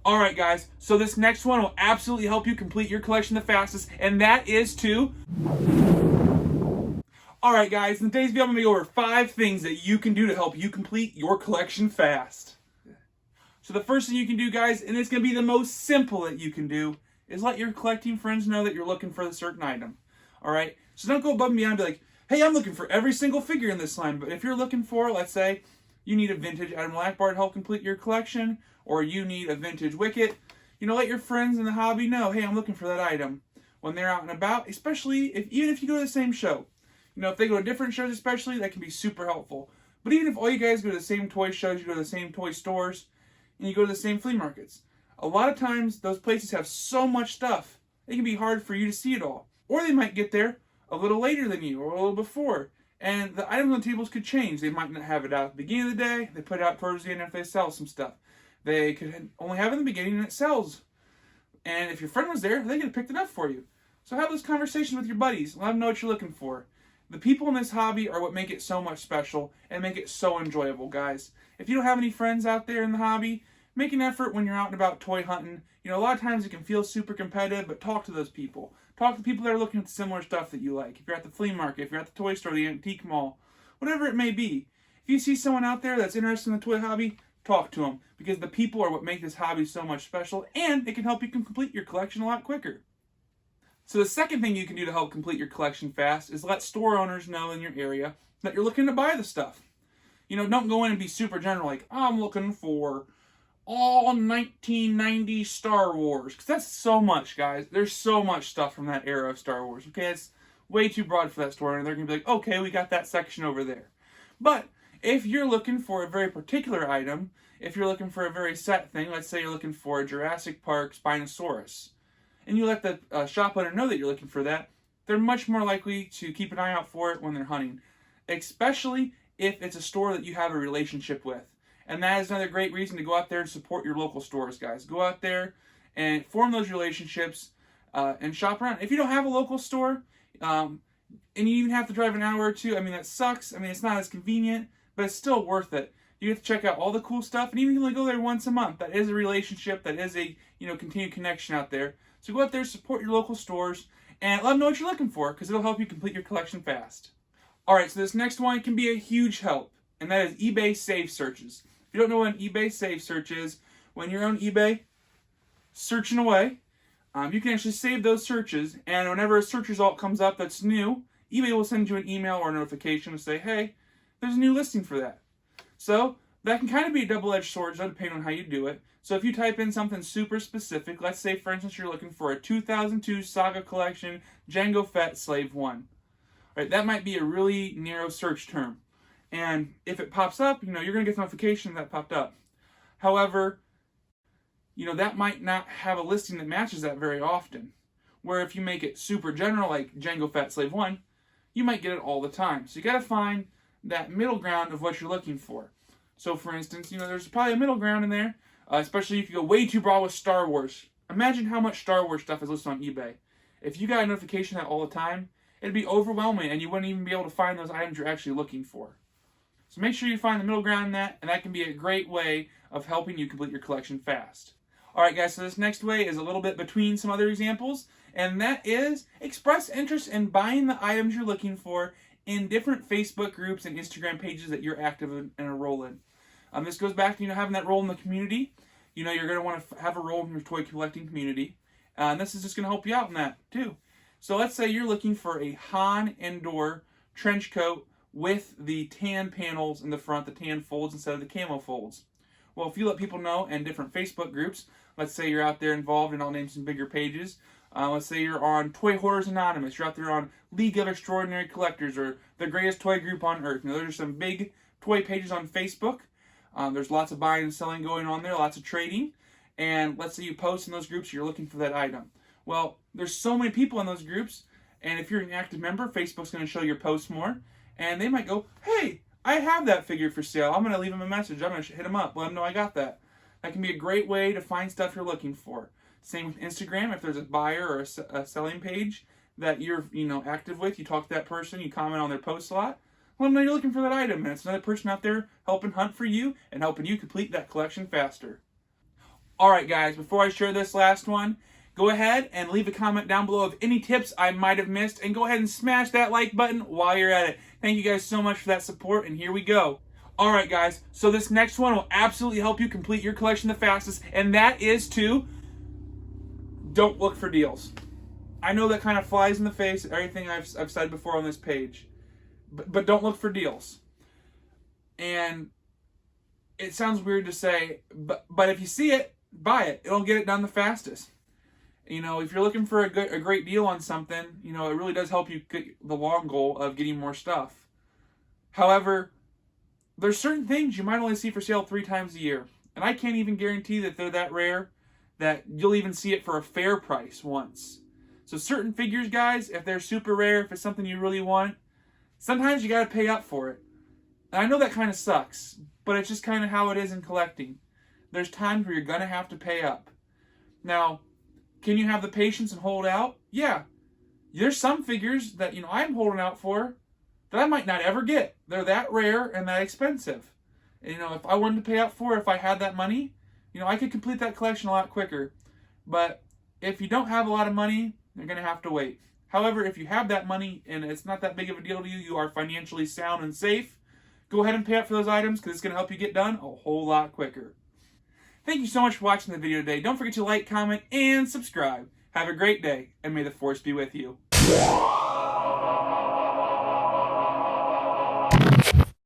Alright guys, so this next one will absolutely help you complete your collection the fastest, and that is to... Alright guys, in today's video I'm going to go over 5 things that you can do to help you complete your collection fast. So the first thing you can do, guys, and it's going to be the most simple that you can do, is let your collecting friends know that you're looking for a certain item. Alright, so don't go above and beyond and be like, hey, I'm looking for every single figure in this line, but if you're looking for, let's say, you need a vintage item black bar to help complete your collection, or you need a vintage wicket, let your friends in the hobby know, hey, I'm looking for that item when they're out and about, especially even if you go to the same show. If they go to different shows especially, that can be super helpful. But even if all you guys go to the same toy shows, you go to the same toy stores, and you go to the same flea markets, a lot of times those places have so much stuff, it can be hard for you to see it all. Or they might get there a little later than you, or a little before. And the items on the tables could change. They might not have it out at the beginning of the day. They put it out towards the end if they sell some stuff. They could only have it in the beginning and it sells. And if your friend was there, they could have picked it up for you. So have those conversations with your buddies. Let them know what you're looking for. The people in this hobby are what make it so much special and make it so enjoyable, guys. If you don't have any friends out there in the hobby, make an effort when you're out and about toy hunting. A lot of times it can feel super competitive, but talk to those people. Talk to people that are looking at similar stuff that you like. If you're at the flea market, if you're at the toy store, the antique mall, whatever it may be. If you see someone out there that's interested in the toy hobby, talk to them, because the people are what make this hobby so much special, and it can help you complete your collection a lot quicker. So the second thing you can do to help complete your collection fast is let store owners know in your area that you're looking to buy the stuff. Don't go in and be super general like, I'm looking for all 1990 Star Wars, because that's so much, guys. There's so much stuff from that era of Star Wars. Okay, it's way too broad for that store owner. They're going to be like, okay, we got that section over there. But if you're looking for a very particular item, if you're looking for a very set thing, let's say you're looking for a Jurassic Park Spinosaurus, and you let the shop owner know that you're looking for that, they're much more likely to keep an eye out for it when they're hunting, especially if it's a store that you have a relationship with. And that is another great reason to go out there and support your local stores, guys. Go out there and form those relationships and shop around. If you don't have a local store, and you even have to drive an hour or two, that sucks. It's not as convenient, but it's still worth it. You get to check out all the cool stuff, and even if you only go there once a month, that is a relationship, that is a continued connection out there. So go out there, support your local stores, and let them know what you're looking for, because it'll help you complete your collection fast. Alright, so this next one can be a huge help, and that is eBay save searches. If you don't know what an eBay save search is, when you're on eBay searching away, you can actually save those searches, and whenever a search result comes up that's new, eBay will send you an email or a notification to say, hey, there's a new listing for that. So that can kind of be a double-edged sword, depending on how you do it. So if you type in something super specific, let's say, for instance, you're looking for a 2002 Saga Collection Jango Fett Slave 1. Right, that might be a really narrow search term. And if it pops up, you're going to get the notification that popped up. However, that might not have a listing that matches that very often. Where if you make it super general, like Jango Fett Slave 1, you might get it all the time. So you got to find that middle ground of what you're looking for. So for instance, there's probably a middle ground in there, especially if you go way too broad with Star Wars. Imagine how much Star Wars stuff is listed on eBay. If you got a notification of that all the time, it'd be overwhelming, and you wouldn't even be able to find those items you're actually looking for. So make sure you find the middle ground in that, and that can be a great way of helping you complete your collection fast. Alright guys, so this next way is a little bit between some other examples, and that is express interest in buying the items you're looking for in different Facebook groups and Instagram pages that you're active in and a role in. This goes back to having that role in the community. You're going to want to have a role in your toy collecting community, and this is just going to help you out in that too. So let's say you're looking for a Han Indoor trench coat with the tan panels in the front, the tan folds instead of the camo folds. Well, if you let people know in different Facebook groups, let's say you're out there involved in, I'll name some bigger pages. Let's say you're on Toy Hoarders Anonymous, you're out there on League of Extraordinary Collectors, or the Greatest Toy Group on Earth. Those are some big toy pages on Facebook. There's lots of buying and selling going on there, lots of trading. And let's say you post in those groups, you're looking for that item. Well, there's so many people in those groups, and if you're an active member, Facebook's going to show your posts more, and they might go, hey, I have that figure for sale. I'm going to leave them a message. I'm going to hit them up, let them know I got that. That can be a great way to find stuff you're looking for. Same with Instagram. If there's a buyer or a selling page that you're active with, you talk to that person, you comment on their posts a lot, let them know you're looking for that item, and it's another person out there helping hunt for you and helping you complete that collection faster. Alright guys, before I share this last one, go ahead and leave a comment down below of any tips I might have missed, and go ahead and smash that like button while you're at it. Thank you guys so much for that support, and here we go. Alright guys, so this next one will absolutely help you complete your collection the fastest, and that is to don't look for deals. I know that kind of flies in the face of everything I've said before on this page, but don't look for deals. And it sounds weird to say, but if you see it, buy it. It'll get it done the fastest. You know, if you're looking for a great deal on something, you know, it really does help you get the long goal of getting more stuff. However, there's certain things you might only see for sale 3 times a year. And I can't even guarantee that they're that rare that you'll even see it for a fair price once. So certain figures, guys, if they're super rare, if it's something you really want, sometimes you got to pay up for it. And I know that kind of sucks, but it's just kind of how it is in collecting. There's times where you're going to have to pay up. Now, can you have the patience and hold out? Yeah. There's some figures that, you know, I'm holding out for that I might not ever get. They're that rare and that expensive. And, you know, if I wanted to pay up for it, if I had that money, you know, I could complete that collection a lot quicker. But if you don't have a lot of money, you're going to have to wait. However, if you have that money and it's not that big of a deal to you, you are financially sound and safe, go ahead and pay up for those items because it's going to help you get done a whole lot quicker. Thank you so much for watching the video today. Don't forget to like, comment, and subscribe. Have a great day, and may the force be with you.